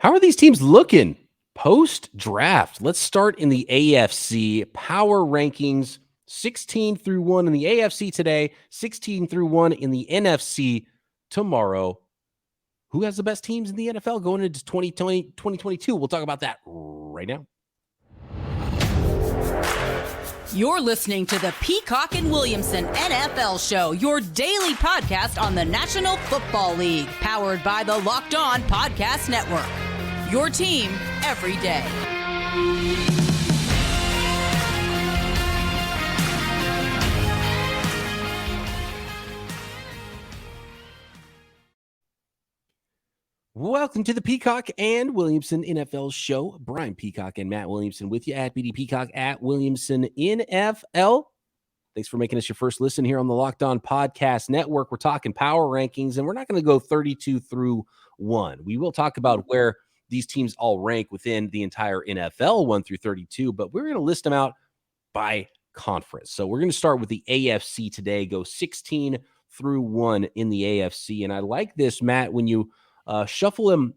How are these teams looking post-draft? Let's start in the AFC power rankings, 16 through 1 in the AFC today, 16 through 1 in the NFC tomorrow. Who has the best teams in the NFL going into 2022? We'll talk about that right now. You're listening to the Peacock and Williamson NFL Show, your daily podcast on the National Football League, powered by the Locked On Podcast Network. Your team every day. Welcome to the Peacock and Williamson NFL Show. Brian Peacock and Matt Williamson with you at BD Peacock at Williamson NFL. Thanks for making us your first listen here on the Locked On Podcast Network. We're talking power rankings, and we're not going to go 32 through 1. We will talk about where these teams all rank within the entire NFL, 1 through 32, but we're going to list them out by conference. So we're going to start with the AFC today, go 16 through 1 in the AFC. And I like this, Matt, when you shuffle them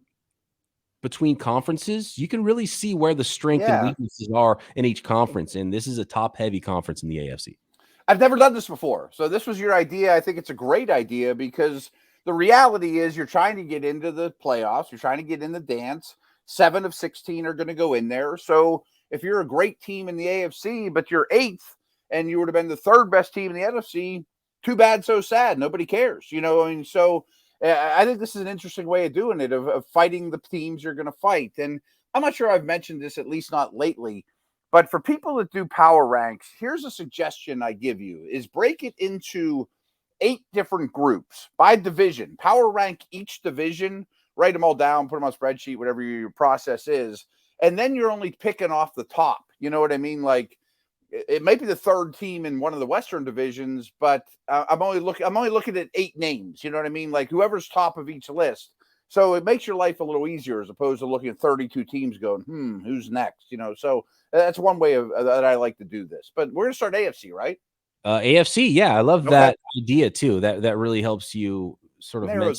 between conferences, you can really see where the strength and weaknesses are in each conference. And this is a top-heavy conference in the AFC. I've never done this before. So this was your idea. I think it's a great idea because the reality is you're trying to get into the playoffs. You're trying to get in the dance. 7 of 16 are going to go in there. So if you're a great team in the AFC, but you're 8th and you would have been the 3rd best team in the NFC, too bad, so sad. Nobody cares. So I think this is an interesting way of doing it, of fighting the teams you're going to fight. And I'm not sure I've mentioned this, at least not lately, but for people that do power ranks, here's a suggestion I give you is break it into 8 different groups by division. Power rank each division, write them all down, put them on a spreadsheet, whatever your process is. And then you're only picking off the top. You know what I mean? Like, it might be the 3rd team in one of the Western divisions, but I'm only looking at 8 names. You know what I mean? Like whoever's top of each list. So it makes your life a little easier as opposed to looking at 32 teams going, who's next? So that's one way that I like to do this. But we're going to start AFC, right? AFC, yeah, I love that idea too. That really helps you sort of narrow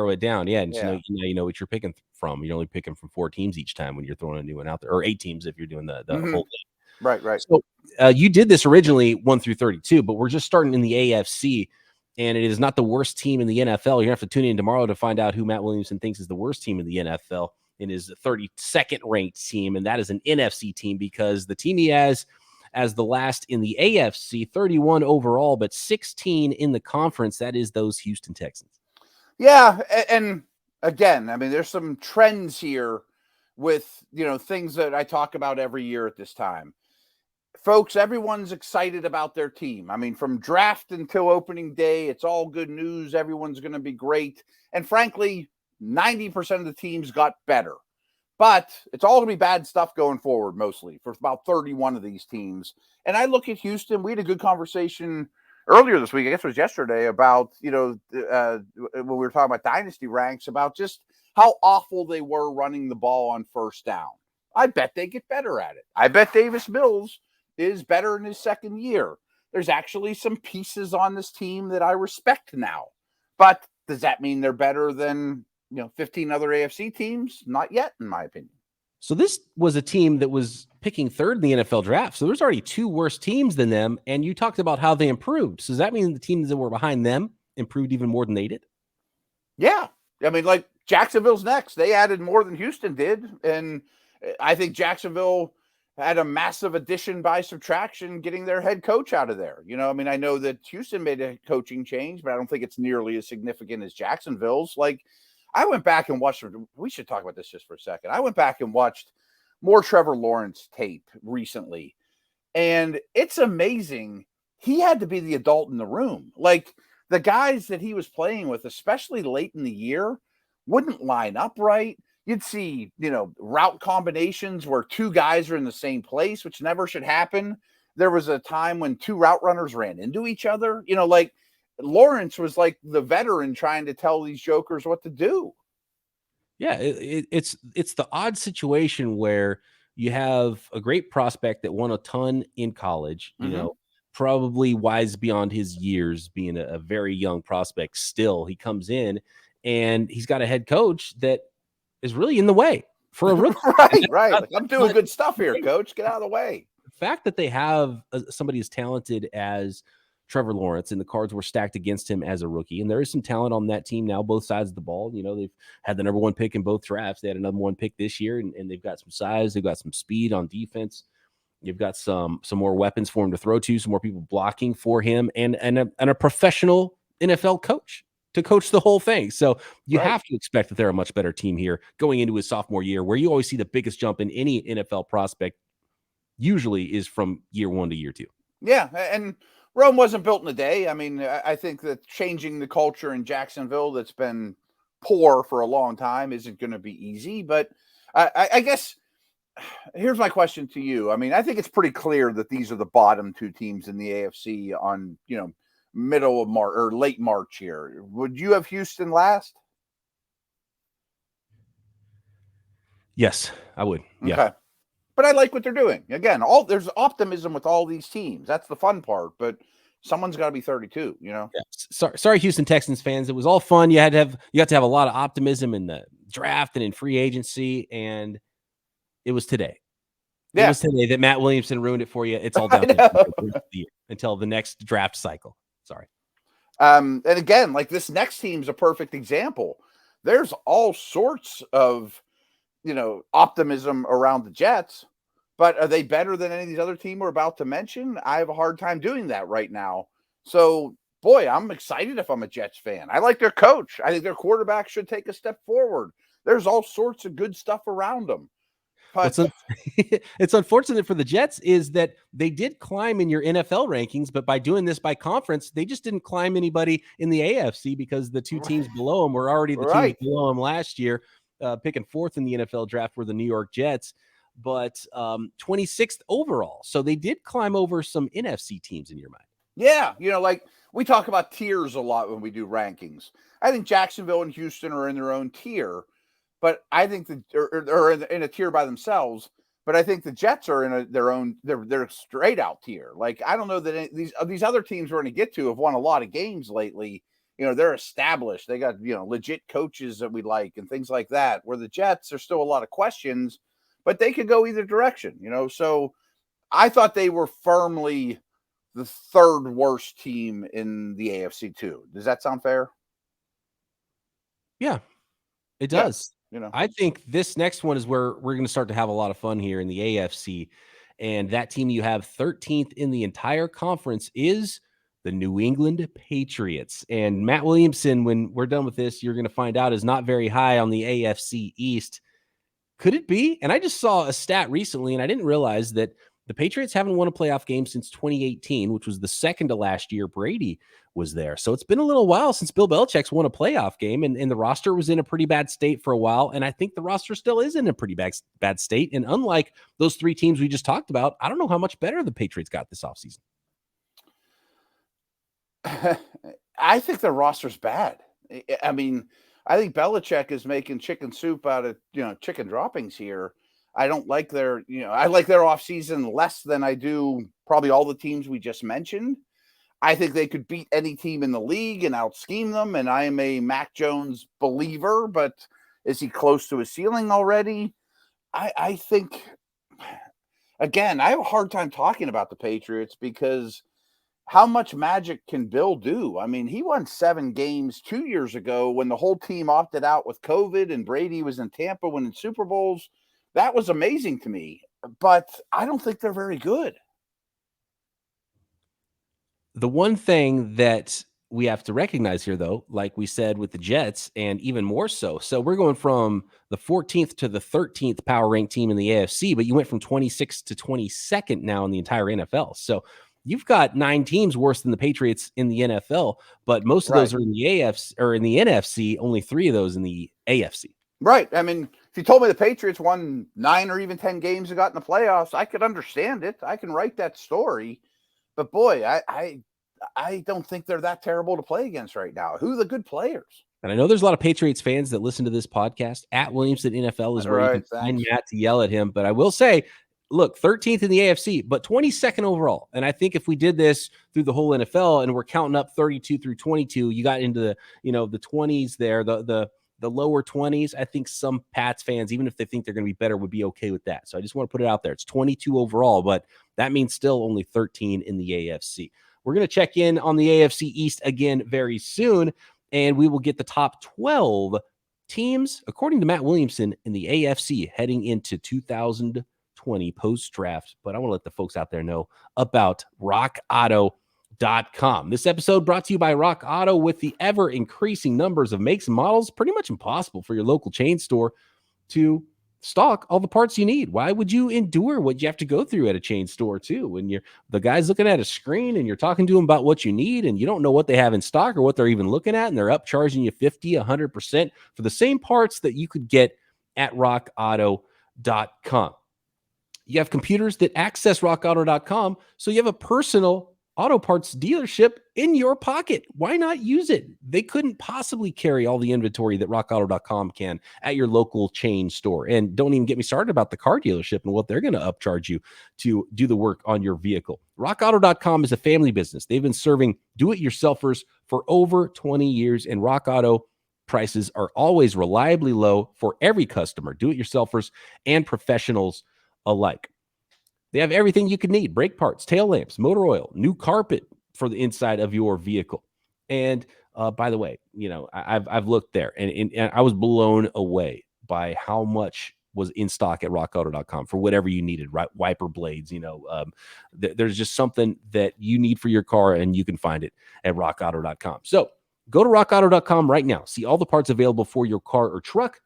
it down. Yeah, and you know what you're picking from. You're only picking from 4 teams each time when you're throwing a new one out there, or 8 teams if you're doing the whole thing. Right. So you did this originally 1 through 32, but we're just starting in the AFC, and it is not the worst team in the NFL. You're going to have to tune in tomorrow to find out who Matt Williamson thinks is the worst team in the NFL and is the 32nd ranked team, and that is an NFC team because the team he has as the last in the AFC, 31 overall, but 16 in the conference, that is those Houston Texans. Yeah, and again, I mean, there's some trends here with, things that I talk about every year at this time. Folks, everyone's excited about their team. I mean, from draft until opening day, it's all good news. Everyone's going to be great. And frankly, 90% of the teams got better. But it's all going to be bad stuff going forward, mostly, for about 31 of these teams. And I look at Houston. We had a good conversation earlier this week, I guess it was yesterday, about, when we were talking about dynasty ranks, about just how awful they were running the ball on first down. I bet they get better at it. I bet Davis Mills is better in his 2nd year. There's actually some pieces on this team that I respect now. But does that mean they're better than 15 other AFC teams? Not yet, in my opinion. So this was a team that was picking 3rd in the NFL draft. So there's already 2 worse teams than them. And you talked about how they improved. So does that mean the teams that were behind them improved even more than they did? Yeah. I mean, like Jacksonville's next. They added more than Houston did. And I think Jacksonville had a massive addition by subtraction, getting their head coach out of there. I know that Houston made a coaching change, but I don't think it's nearly as significant as Jacksonville's. Like, I went back and watched, we should talk about this just for a second. I went back and watched more Trevor Lawrence tape recently, and it's amazing. He had to be the adult in the room. Like, the guys that he was playing with, especially late in the year, wouldn't line up right. You'd see, route combinations where 2 guys are in the same place, which never should happen. There was a time when 2 route runners ran into each other. Like Lawrence was like the veteran trying to tell these jokers what to do. Yeah, it's the odd situation where you have a great prospect that won a ton in college, probably wise beyond his years, being a very young prospect still. He comes in and he's got a head coach that is really in the way for a rookie. right. Like, I'm doing good stuff here, coach. Get out of the way. The fact that they have somebody as talented as Trevor Lawrence and the cards were stacked against him as a rookie, and there is some talent on that team now, both sides of the ball. You know, they've had the number one pick in both drafts. They had another one pick this year, and they've got some size. They've got some speed on defense. You've got some more weapons for him to throw to, some more people blocking for him, and a professional NFL coach to coach the whole thing. So you have to expect that they're a much better team here going into his sophomore year, where you always see the biggest jump in any NFL prospect usually is from year 1 to year 2. Yeah, and Rome wasn't built in a day. I mean, I think that changing the culture in Jacksonville that's been poor for a long time isn't going to be easy. But I guess here's my question to you. I mean, I think it's pretty clear that these are the bottom 2 teams in the AFC on, middle of March or late March here. Would you have Houston last? Yes, I would. Okay. Yeah. But I like what they're doing. Again, there's optimism with all these teams. That's the fun part. But someone's got to be 32. Yeah. Sorry, Houston Texans fans. It was all fun. You got to have a lot of optimism in the draft and in free agency, and it was today. Yeah. It was today that Matt Williamson ruined it for you. It's all down until the next draft cycle. Sorry. And again, like, this next team's a perfect example. There's all sorts of optimism around the Jets, but are they better than any of these other teams we're about to mention? I have a hard time doing that right now. So, boy, I'm excited if I'm a Jets fan. I like their coach. I think their quarterback should take a step forward. There's all sorts of good stuff around them. But it's unfortunate for the Jets is that they did climb in your NFL rankings, but by doing this by conference, they just didn't climb anybody in the AFC because the 2 teams below them were already the teams below them last year. Picking 4th in the NFL draft were the New York Jets, but 26th overall. So they did climb over some NFC teams in your mind. Yeah. Like, we talk about tiers a lot when we do rankings. I think Jacksonville and Houston are in their own tier, but I think they're in a tier by themselves. But I think the Jets are in their own, they're straight out tier. Like, I don't know that these other teams we're going to get to have won a lot of games lately. They're established. They got, legit coaches that we like and things like that, where the Jets are still a lot of questions, but they could go either direction, So I thought they were firmly the 3rd worst team in the AFC too. Does that sound fair? Yeah, it does. Yeah, I think this next one is where we're going to start to have a lot of fun here in the AFC. And that team you have 13th in the entire conference is the New England Patriots. And Matt Williamson, when we're done with this, you're going to find out is not very high on the AFC East. Could it be? And I just saw a stat recently, and I didn't realize that the Patriots haven't won a playoff game since 2018, which was the second to last year Brady was there. So it's been a little while since Bill Belichick's won a playoff game, and the roster was in a pretty bad state for a while. And I think the roster still is in a pretty bad state. And unlike those 3 teams we just talked about, I don't know how much better the Patriots got this offseason. I think the roster's bad. I mean, I think Belichick is making chicken soup out of, chicken droppings here. I don't like their, I like their offseason less than I do probably all the teams we just mentioned. I think they could beat any team in the league and out-scheme them. And I am a Mac Jones believer, but is he close to his ceiling already? I think, again, I have a hard time talking about the Patriots because how much magic can Bill do? I mean, he won 7 games 2 years ago when the whole team opted out with COVID and Brady was in Tampa winning Super Bowls. That was amazing to me, but I don't think they're very good. The one thing that we have to recognize here, though, like we said with the Jets, and even more so. So we're going from the 14th to the 13th power ranked team in the AFC, but you went from 26th to 22nd now in the entire NFL. So you've got 9 teams worse than the Patriots in the NFL, but most of those are in the AFC or in the NFC, only 3 of those in the AFC. Right. I mean, if you told me the Patriots won 9 or even 10 games and got in the playoffs, I could understand it. I can write that story. But boy, I don't think they're that terrible to play against right now. Who are the good players? And I know there's a lot of Patriots fans that listen to this podcast. At Williamson NFL is where you can find Matt to yell at him. But I will say, look, 13th in the AFC, but 22nd overall. And I think if we did this through the whole NFL and we're counting up 32 through 22, you got into the, the 20s there, the the lower 20s. I think some Pats fans, even if they think they're going to be better, would be okay with that. So I just want to put it out there. It's 22 overall, but that means still only 13 in the AFC. We're going to check in on the AFC East again very soon, and we will get the top 12 teams, according to Matt Williamson, in the AFC heading into 2020 post-draft. But I want to let the folks out there know about RockAuto.com. This episode brought to you by Rock Auto. With the ever-increasing numbers of makes and models, pretty much impossible for your local chain store to stock all the parts you need. Why would you endure what you have to go through at a chain store too? When the guy's looking at a screen and you're talking to him about what you need and you don't know what they have in stock or what they're even looking at, and they're upcharging you 50, 100% for the same parts that you could get at rockauto.com. You have computers that access rockauto.com, so you have a personal auto parts dealership in your pocket. Why not use it? They couldn't possibly carry all the inventory that rockauto.com can at your local chain store. And don't even get me started about the car dealership and what they're going to upcharge you to do the work on your vehicle. Rockauto.com is a family business. They've been serving do-it-yourselfers for over 20 years, and Rock Auto prices are always reliably low for every customer, do-it-yourselfers and professionals alike. They have everything you could need: brake parts, tail lamps, motor oil, new carpet for the inside of your vehicle. And by the way, I've looked there and I was blown away by how much was in stock at rockauto.com for whatever you needed, right? Wiper blades, there's just something that you need for your car and you can find it at rockauto.com. So go to rockauto.com right now. See all the parts available for your car or truck,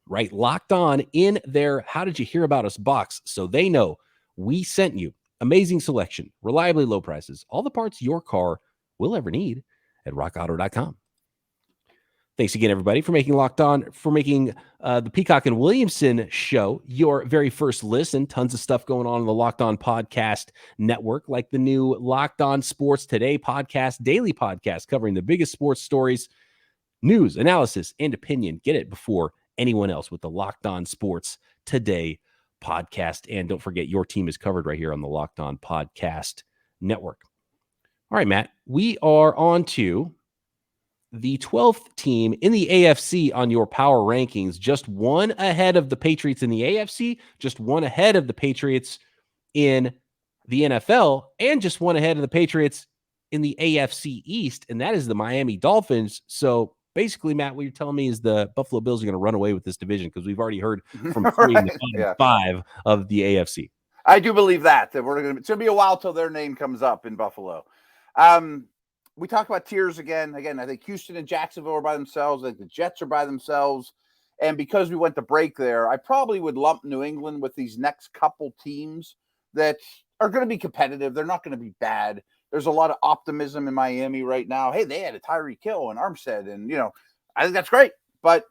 right? Locked On in their How Did You Hear About Us box, so they know we sent you. Amazing selection, reliably low prices, all the parts your car will ever need at rockauto.com. Thanks again, everybody, for making Locked On, for making the Peacock and Williamson show your very first listen. Tons of stuff going on in the Locked On Podcast Network, like the new Locked On Sports Today podcast, daily podcast covering the biggest sports stories, news, analysis, and opinion. Get it before anyone else with the Locked On Sports Today podcast. And don't forget, your team is covered right here on the Locked On Podcast Network. All right, Matt, we are on to the 12th team in the AFC on your power rankings, just one ahead of the Patriots in the AFC, just one ahead of the Patriots in the NFL, and just one ahead of the Patriots in the AFC East, and that is the Miami Dolphins. So basically, Matt, what you're telling me is the Buffalo Bills are going to run away with this division, because we've already heard from three in the five of the AFC. I do believe that it's going to be a while till their name comes up in Buffalo. We talk about tiers again. I think Houston and Jacksonville are by themselves. I think the Jets are by themselves. And because we went to break there, I probably would lump New England with these next couple teams that are going to be competitive. They're not going to be bad. There's a lot of optimism in Miami right now. Hey, they had a Tyreek Hill and Armstead, and I think that's great. But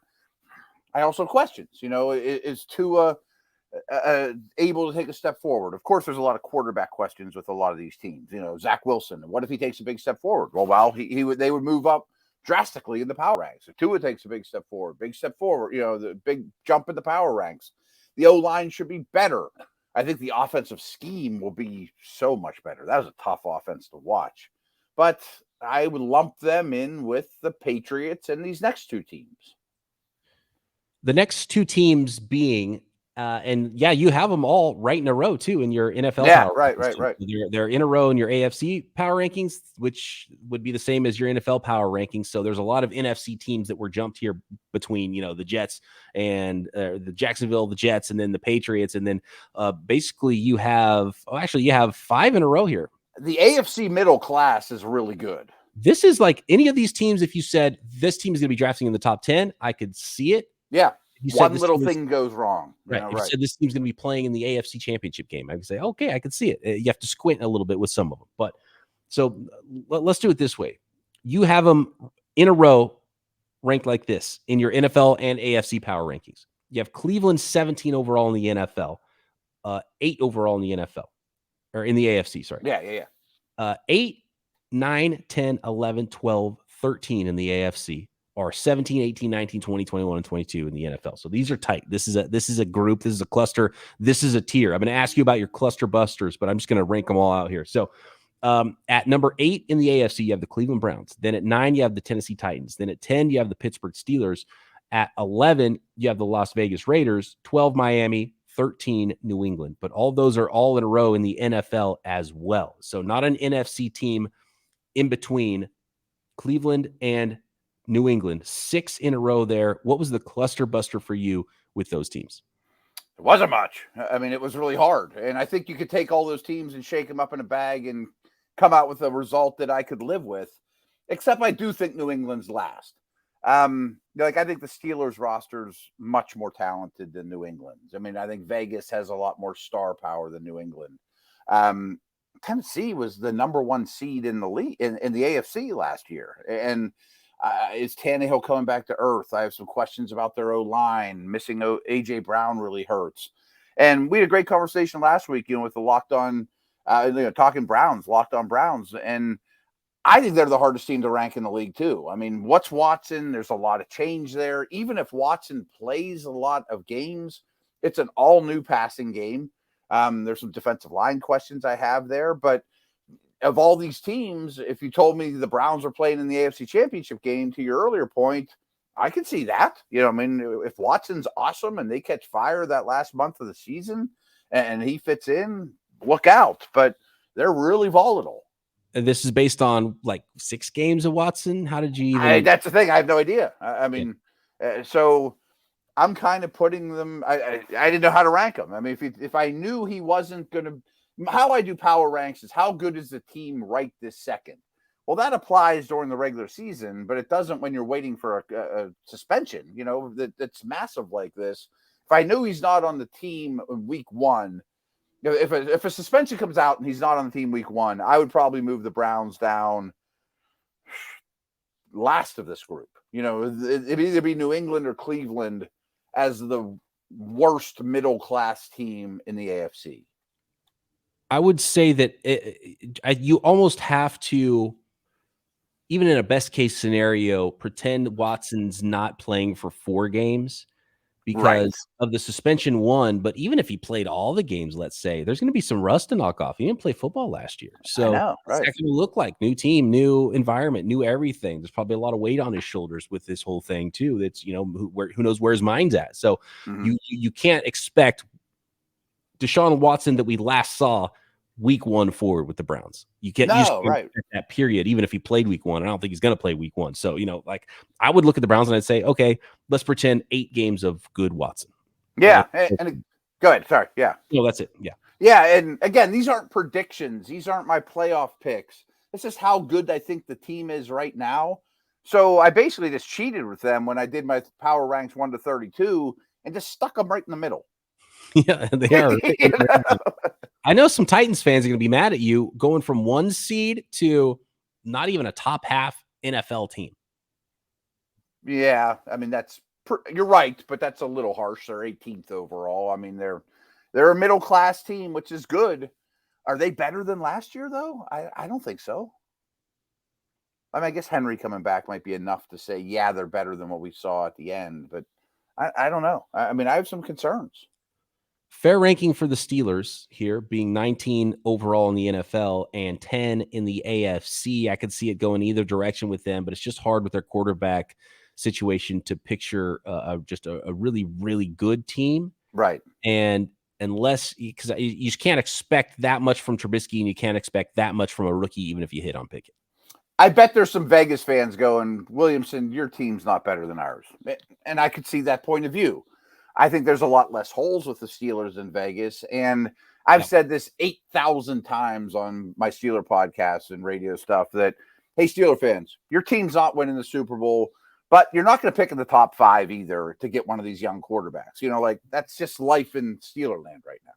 I also have questions. Is Tua able to take a step forward? Of course, there's a lot of quarterback questions with a lot of these teams. Zach Wilson. What if he takes a big step forward? Well, they would move up drastically in the power ranks. If Tua takes a big step forward, the big jump in the power ranks. The O-line should be better. I think the offensive scheme will be so much better. That was a tough offense to watch. But I would lump them in with the Patriots and these next two teams. The next two teams being, you have them all right in a row, too, in your NFL power rankings. Right. They're in a row in your AFC power rankings, which would be the same as your NFL power rankings. So there's a lot of NFC teams that were jumped here between, the Jets and the Jacksonville, the Jets, and then the Patriots. And then basically you have five in a row here. The AFC middle class is really good. This is like any of these teams. If you said this team is going to be drafting in the top 10, I could see it. Yeah. One little thing goes wrong. Right. If you said this team's going to be playing in the AFC Championship game, I would say, okay, I could see it. You have to squint a little bit with some of them. But so let's do it this way. You have them in a row ranked like this in your NFL and AFC power rankings. You have Cleveland 17 overall in the NFL, 8 overall in the NFL, or in the AFC, sorry. Yeah. 8, 9, 10, 11, 12, 13 in the AFC. Are 17, 18, 19, 20, 21, and 22 in the NFL. So these are tight. This is a group. This is a cluster. This is a tier. I'm going to ask you about your cluster busters, but I'm just going to rank them all out here. So at number 8 in the AFC, you have the Cleveland Browns. Then at 9, you have the Tennessee Titans. Then at 10, you have the Pittsburgh Steelers. At 11, you have the Las Vegas Raiders, 12 Miami, 13 New England. But all those are all in a row in the NFL as well. So not an NFC team in between Cleveland and New England. 6 in a row there. What was the cluster buster for you with those teams? It wasn't much. I mean, it was really hard. And I think you could take all those teams and shake them up in a bag and come out with a result that I could live with. Except I do think New England's last. I think the Steelers roster's much more talented than New England's. I mean, I think Vegas has a lot more star power than New England. Tennessee was the number 1 seed in the league in the AFC last year. And is Tannehill coming back to earth? I have some questions about their O-line. Missing AJ Brown really hurts. And we had a great conversation last week, with the Locked On, talking Browns, Locked On Browns. And I think they're the hardest team to rank in the league too. I mean, what's Watson? There's a lot of change there. Even if Watson plays a lot of games, it's an all new passing game. There's some defensive line questions I have there, but of all these teams, if you told me the Browns are playing in the AFC Championship game, to your earlier point, I could see that. If Watson's awesome and they catch fire that last month of the season and he fits in, look out. But they're really volatile. And this is based on like 6 games of Watson. How did you even? That's the thing. I have no idea. So I'm kind of putting them. I didn't know how to rank them. I mean, if I knew he wasn't going to, how I do power ranks is how good is the team right this second. Well, that applies during the regular season, but it doesn't when you're waiting for a suspension. That's massive like this. If I knew he's not on the team in week 1. If a suspension comes out and he's not on the team week 1, I would probably move the Browns down last of this group. It'd either be New England or Cleveland as the worst middle class team in the AFC. I would say that you almost have to, even in a best case scenario, pretend Watson's not playing for 4 games. Because of the suspension 1, but even if he played all the games, let's say, there's going to be some rust to knock off. He didn't play football last year. So what's that going to look like? New team, new environment, new everything. There's probably a lot of weight on his shoulders with this whole thing too. That's, who knows where his mind's at. So you can't expect Deshaun Watson that we last saw week 1 forward with the Browns. You can't that period, even if he played week 1. I don't think he's going to play week 1. So, I would look at the Browns and I'd say, okay, let's pretend 8 games of good Watson. Yeah. And go ahead. Sorry. Yeah. No, that's it. Yeah. Yeah. And again, these aren't predictions. These aren't my playoff picks. This is how good I think the team is right now. So I basically just cheated with them when I did my power ranks 1 to 32 and just stuck them right in the middle. Yeah, they are. I know some Titans fans are going to be mad at you going from 1 seed to not even a top half NFL team. Yeah, I mean, you're right, but that's a little harsh. They're 18th overall. I mean, they're a middle class team, which is good. Are they better than last year though? I don't think so. I mean, I guess Henry coming back might be enough to say, yeah, they're better than what we saw at the end, but I don't know. I mean, I have some concerns. Fair ranking for the Steelers here, being 19 overall in the NFL and 10 in the AFC. I could see it going either direction with them, but it's just hard with their quarterback situation to picture just a really, really good team. Right. And unless, because you just can't expect that much from Trubisky and you can't expect that much from a rookie, even if you hit on Pickett. I bet there's some Vegas fans going, Williamson, your team's not better than ours. And I could see that point of view. I think there's a lot less holes with the Steelers in Vegas. And I've said this 8,000 times on my Steeler podcasts and radio stuff that, hey, Steeler fans, your team's not winning the Super Bowl, but you're not going to pick in the top 5 either to get one of these young quarterbacks. That's just life in Steeler land right now.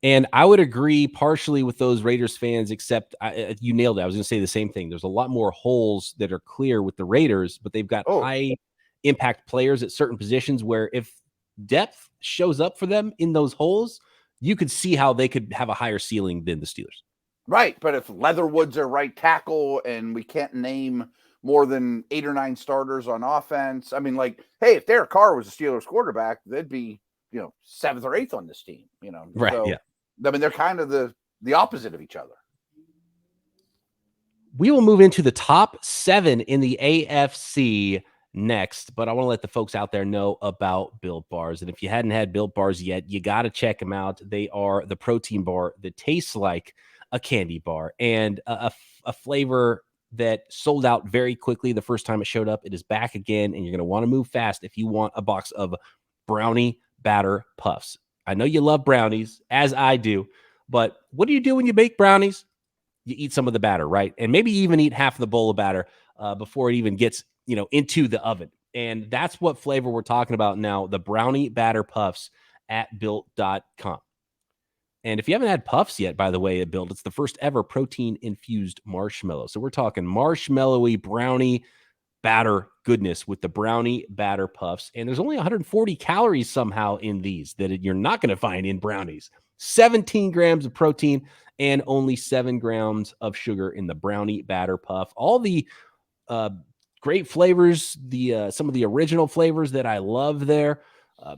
And I would agree partially with those Raiders fans, except you nailed it. I was going to say the same thing. There's a lot more holes that are clear with the Raiders, but they've got high impact players at certain positions where if depth shows up for them in those holes, you could see how they could have a higher ceiling than the Steelers. Right. But if Leatherwood's a right tackle and we can't name more than 8 or 9 starters on offense, I mean, hey, if Derek Carr was a Steelers quarterback, they'd be, 7th or 8th on this team, Right. So, yeah. I mean, they're kind of the opposite of each other. We will move into the top 7 in the AFC. next, but I want to let the folks out there know about Built Bars. And if you hadn't had Built Bars yet, you got to check them out. They are the protein bar that tastes like a candy bar, and a flavor that sold out very quickly the first time it showed up. It is back again, and you're going to want to move fast if you want a box of brownie batter puffs. I know you love brownies, as I do, but what do you do when you bake brownies? You eat some of the batter, right? And maybe even eat half of the bowl of batter before it even gets, into the oven. And that's what flavor we're talking about now, the brownie batter puffs at built.com. And if you haven't had puffs yet, by the way, at Built, it's the first ever protein-infused marshmallow. So we're talking marshmallowy brownie batter goodness with the brownie batter puffs. And there's only 140 calories somehow in these that you're not going to find in brownies. 17 grams of protein and only 7 grams of sugar in the brownie batter puff. All the great flavors, some of the original flavors that I love there.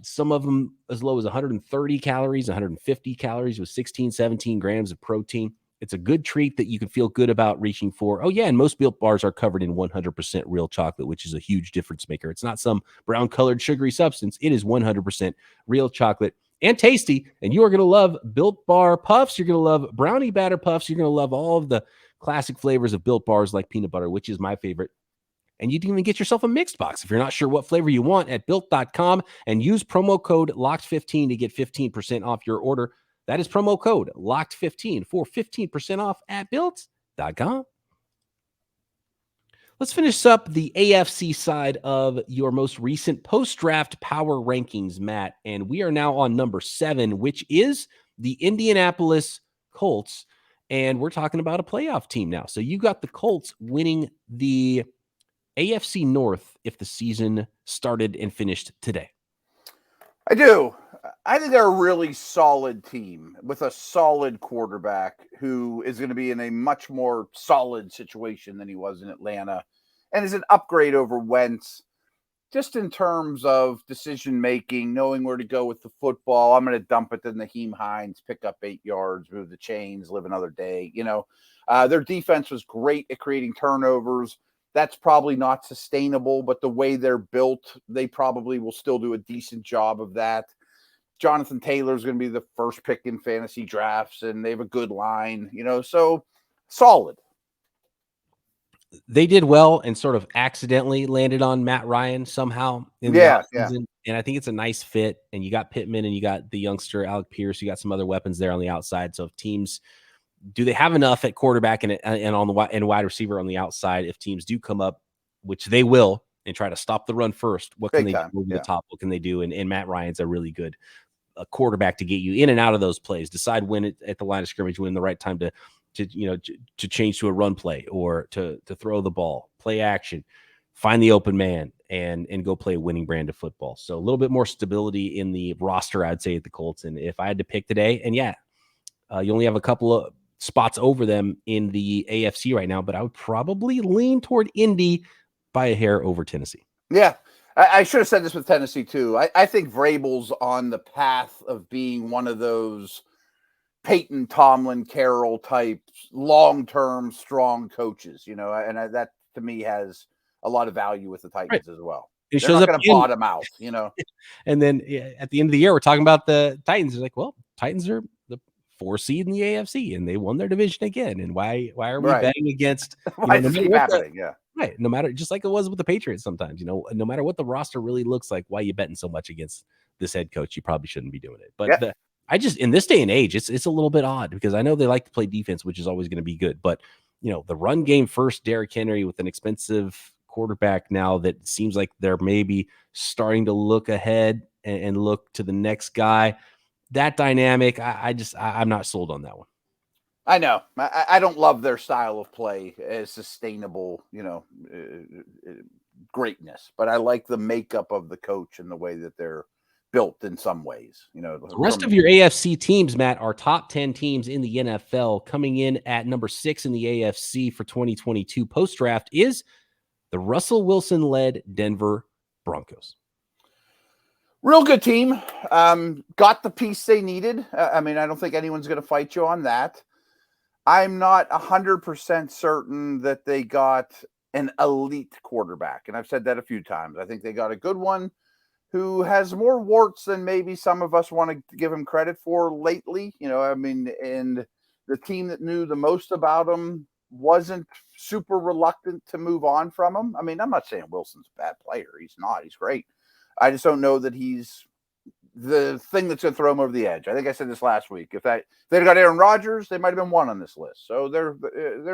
Some of them as low as 130 calories, 150 calories with 16, 17 grams of protein. It's a good treat that you can feel good about reaching for. Oh, yeah, and most Built Bars are covered in 100% real chocolate, which is a huge difference maker. It's not some brown-colored sugary substance. It is 100% real chocolate and tasty, and you are going to love Built Bar Puffs. You're going to love brownie batter puffs. You're going to love all of the classic flavors of Built Bars like peanut butter, which is my favorite. And you can even get yourself a mixed box if you're not sure what flavor you want at Built.com and use promo code LOCKED15 to get 15% off your order. That is promo code LOCKED15 for 15% off at Built.com. Let's finish up the AFC side of your most recent post-draft power rankings, Matt. And we are now on number 7, which is the Indianapolis Colts. And we're talking about a playoff team now. So you got the Colts winning the AFC North if the season started and finished today. I do. I think they're a really solid team with a solid quarterback who is going to be in a much more solid situation than he was in Atlanta and is an upgrade over Wentz just in terms of decision-making, knowing where to go with the football. I'm going to dump it to Naheem Hines, pick up 8 yards, move the chains, live another day. Their defense was great at creating turnovers. That's probably not sustainable, but the way they're built, they probably will still do a decent job of that. Jonathan Taylor is going to be the first pick in fantasy drafts, and they have a good line, so solid. They did well and sort of accidentally landed on Matt Ryan somehow in the offseason. And I think it's a nice fit. And you got Pittman and you got the youngster Alec Pierce. You got some other weapons there on the outside. So if teams do they have enough at quarterback and on the wide receiver on the outside? If teams do come up, which they will, and try to stop the run first, what can they do over the top? What can they do? And Matt Ryan's a really good quarterback to get you in and out of those plays. Decide when at the line of scrimmage, when the right time to change to a run play or to throw the ball, play action, find the open man, and go play a winning brand of football. So a little bit more stability in the roster, I'd say, at the Colts. And if I had to pick today, and you only have a couple of spots over them in the AFC right now, but I would probably lean toward Indy by a hair over Tennessee. Yeah, I should have said this with Tennessee too. I think Vrabel's on the path of being one of those Peyton, Tomlin, Carroll type long-term strong coaches, and that to me has a lot of value with the Titans as well. It They're shows not up going to bottom out, And then at the end of the year, we're talking about the Titans. It's like, well, Titans are the 4 seed in the AFC, and they won their division again. And why are we betting against? Why does it keep happening? Right. No matter, just like it was with the Patriots sometimes, no matter what the roster really looks like, why are you betting so much against this head coach? You probably shouldn't be doing it. But I just, in this day and age, it's a little bit odd because I know they like to play defense, which is always going to be good. But, the run game first, Derrick Henry with an expensive quarterback now that seems like they're maybe starting to look ahead and look to the next guy. That dynamic, I'm not sold on that one. I know. I don't love their style of play as sustainable, greatness, but I like the makeup of the coach and the way that they're built in some ways. The rest of your AFC teams, Matt, are top 10 teams in the NFL. Coming in at number 6 in the AFC for 2022 post-draft is the Russell Wilson-led Denver Broncos. Real good team. Got the piece they needed. I don't think anyone's going to fight you on that. I'm not 100% certain that they got an elite quarterback. And I've said that a few times. I think they got a good one who has more warts than maybe some of us want to give him credit for lately. And the team that knew the most about him wasn't super reluctant to move on from him. I mean, I'm not saying Wilson's a bad player. He's not. He's great. I just don't know that he's the thing that's going to throw him over the edge. I think I said this last week. If they'd got Aaron Rodgers, they might have been one on this list. So they're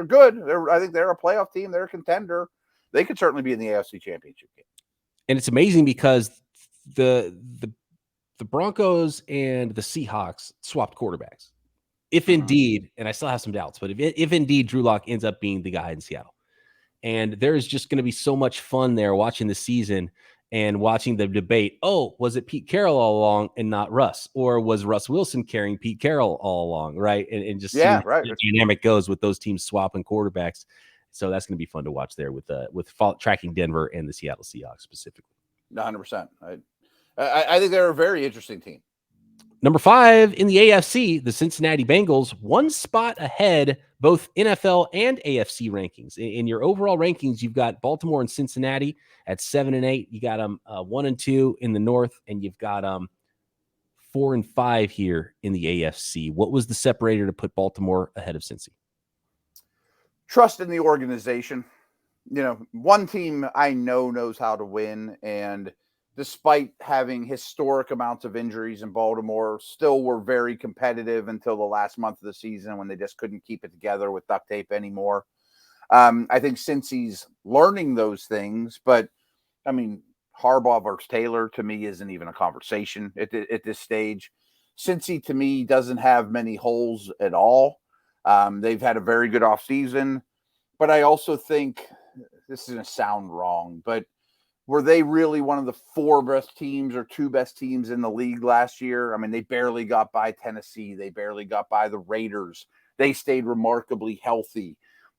good. I think they're a playoff team. They're a contender. They could certainly be in the AFC Championship game. And it's amazing because the Broncos and the Seahawks swapped quarterbacks. If indeed, and I still have some doubts, but if indeed Drew Lock ends up being the guy in Seattle, and there's just going to be so much fun there watching the season and watching the debate. Oh, was it Pete Carroll all along and not Russ? Or was Russ Wilson carrying Pete Carroll all along, right? And just seeing how the dynamic goes with those teams swapping quarterbacks. So that's going to be fun to watch there with tracking Denver and the Seattle Seahawks specifically. 100%. I think they're a very interesting team. Number 5 in the AFC, the Cincinnati Bengals, one spot ahead, both NFL and AFC rankings. In your overall rankings, you've got Baltimore and Cincinnati at 7 and 8. You got them 1 and 2 in the North, and you've got 4 and 5 here in the AFC. What was the separator to put Baltimore ahead of Cincy? Trust in the organization. One team I know knows how to win, and despite having historic amounts of injuries in Baltimore, still were very competitive until the last month of the season when they just couldn't keep it together with duct tape anymore. I think Cincy's learning those things, but I mean, Harbaugh versus Taylor to me isn't even a conversation at this stage. Cincy to me doesn't have many holes at all. They've had a very good offseason, but I also think this is going to sound wrong, but were they really one of the 4 best teams or 2 best teams in the league last year? I mean, they barely got by Tennessee. They barely got by the Raiders. They stayed remarkably healthy.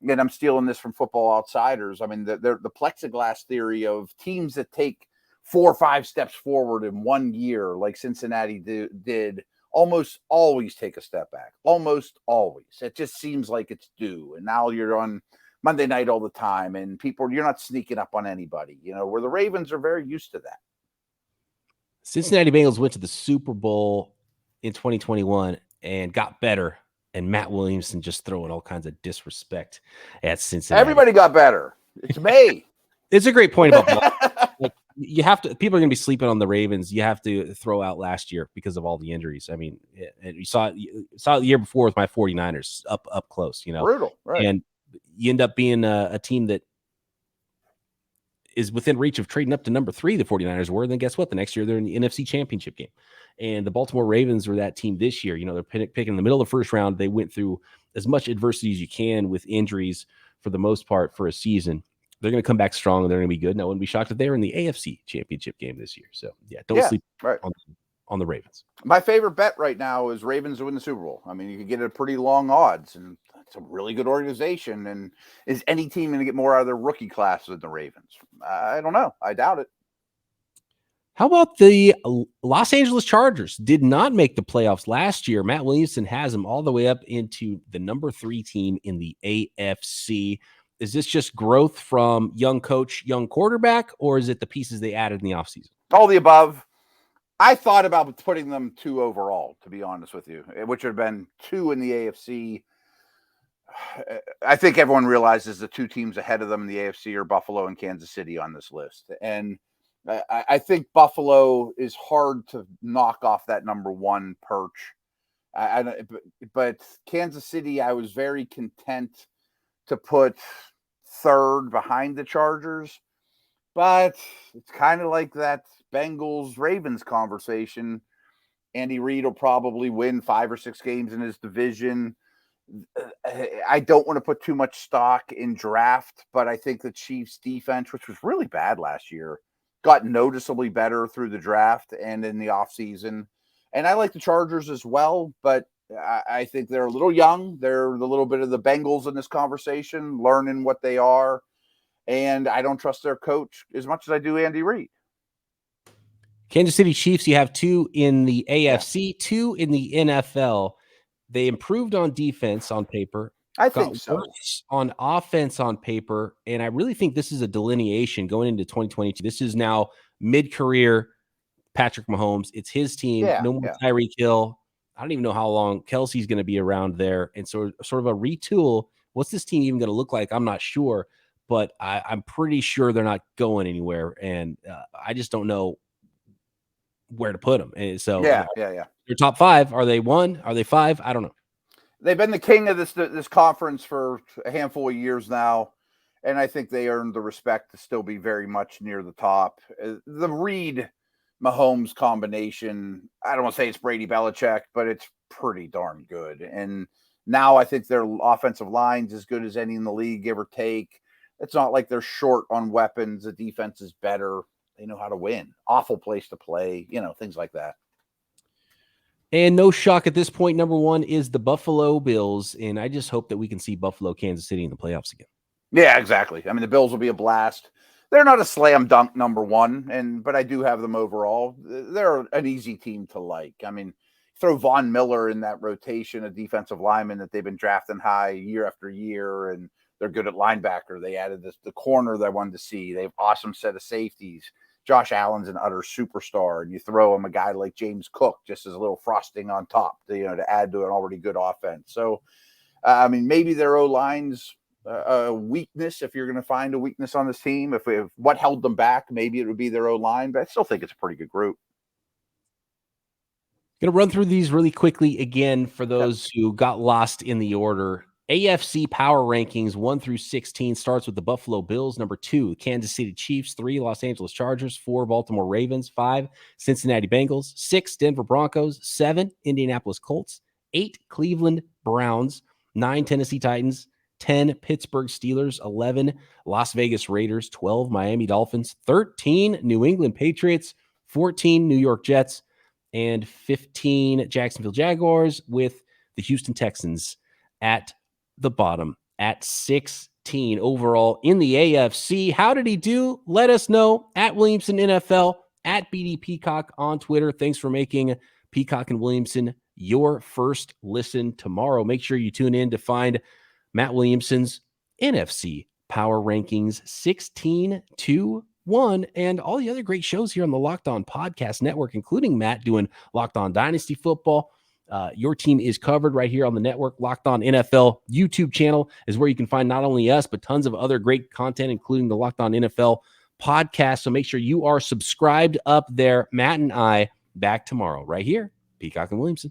And I'm stealing this from Football Outsiders. I mean, the plexiglass theory of teams that take 4 or 5 steps forward in 1 year, like Cincinnati did, almost always take a step back. Almost always. It just seems like it's due. And now you're on Monday night all the time, and you're not sneaking up on anybody, where the Ravens are very used to that. Cincinnati Bengals went to the Super Bowl in 2021 and got better, and Matt Williamson just throwing all kinds of disrespect at Cincinnati. Everybody got better. It's May. It's a great point about you have to. People are going to be sleeping on the Ravens. You have to throw out last year because of all the injuries. I mean, and you saw it the year before with my 49ers up close. Brutal, right? And you end up being a team that is within reach of trading up to number 3, the 49ers were. And then guess what? The next year, they're in the NFC Championship game. And the Baltimore Ravens were that team this year. They're picking in the middle of the first round. They went through as much adversity as you can with injuries for the most part for a season. They're going to come back strong, and they're going to be good. And I wouldn't be shocked if they're in the AFC Championship game this year. So, don't sleep on the Ravens. My favorite bet right now is Ravens to win the Super Bowl. I mean, you could get a pretty long odds, and it's a really good organization. And is any team going to get more out of their rookie class than the Ravens? I don't know. I doubt it. How about the Los Angeles Chargers? Did not make the playoffs last year. Matt Williamson has them all the way up into the number 3 team in the AFC. Is this just growth from young coach, young quarterback, or is it the pieces they added in the offseason? All the above. I thought about putting them 2 overall, to be honest with you, which would have been 2 in the AFC. I think everyone realizes the 2 teams ahead of them in the AFC are Buffalo and Kansas City on this list. And I think Buffalo is hard to knock off that number 1 perch. But Kansas City, I was very content to put 3rd behind the Chargers. But it's kind of like that Bengals-Ravens conversation. Andy Reid will probably win 5 or 6 games in his division. I don't want to put too much stock in draft, but I think the Chiefs' defense, which was really bad last year, got noticeably better through the draft and in the offseason. And I like the Chargers as well, but I think they're a little young. They're a little bit of the Bengals in this conversation, learning what they are. And I don't trust their coach as much as I do Andy Reid. Kansas City Chiefs, you have 2 in the AFC, 2 in the NFL. They improved on defense on paper. I got think so. worse on offense on paper, and I really think this is a delineation going into 2022. This is now mid-career Patrick Mahomes. It's his team. Yeah, No more Tyreek Hill. I don't even know how long Kelsey's going to be around there. And so sort of a retool. What's this team even going to look like? I'm not sure, but I'm pretty sure they're not going anywhere. And I just don't know where to put them. And so yeah. They're top 5. Are they 1? Are they 5? I don't know. They've been the king of this conference for a handful of years now, and I think they earned the respect to still be very much near the top. The Reed Mahomes combination, I don't want to say it's Brady Belichick, but it's pretty darn good. And now I think their offensive line's as good as any in the league, give or take. It's not like they're short on weapons. The defense is better. They know how to win. Awful place to play, things like that. And no shock at this point, number 1 is the Buffalo Bills. And I just hope that we can see Buffalo, Kansas City in the playoffs again. Yeah, exactly. I mean, the Bills will be a blast. They're not a slam dunk number 1, but I do have them overall. They're an easy team to like. I mean, throw Von Miller in that rotation, a defensive lineman that they've been drafting high year after year, and they're good at linebacker. They added the corner that I wanted to see. They have awesome set of safeties. Josh Allen's an utter superstar, and you throw him a guy like James Cook just as a little frosting on top to add to an already good offense. So, I mean, maybe their O-line's a weakness, if you're going to find a weakness on this team. If what held them back, maybe it would be their O-line, but I still think it's a pretty good group. Going to run through these really quickly again for those who got lost in the order. AFC power rankings 1 through 16 starts with the Buffalo Bills. Number 2, Kansas City Chiefs. 3, Los Angeles Chargers. 4, Baltimore Ravens. 5, Cincinnati Bengals. 6, Denver Broncos. 7, Indianapolis Colts. 8, Cleveland Browns. 9, Tennessee Titans. 10, Pittsburgh Steelers. 11, Las Vegas Raiders. 12, Miami Dolphins. 13, New England Patriots. 14, New York Jets. And 15, Jacksonville Jaguars, with the Houston Texans at the bottom at 16 overall in the AFC. How did he do? Let us know at Williamson NFL, at BD Peacock on Twitter. Thanks for making Peacock and Williamson your first listen tomorrow. Make sure you tune in to find Matt Williamson's NFC Power Rankings 16-1 and all the other great shows here on the Locked On Podcast Network, including Matt doing Locked On Dynasty Football. Your team is covered right here on the network. Locked On NFL YouTube channel is where you can find not only us, but tons of other great content, including the Locked On NFL podcast. So make sure you are subscribed up there. Matt and I back tomorrow right here, Peacock and Williamson.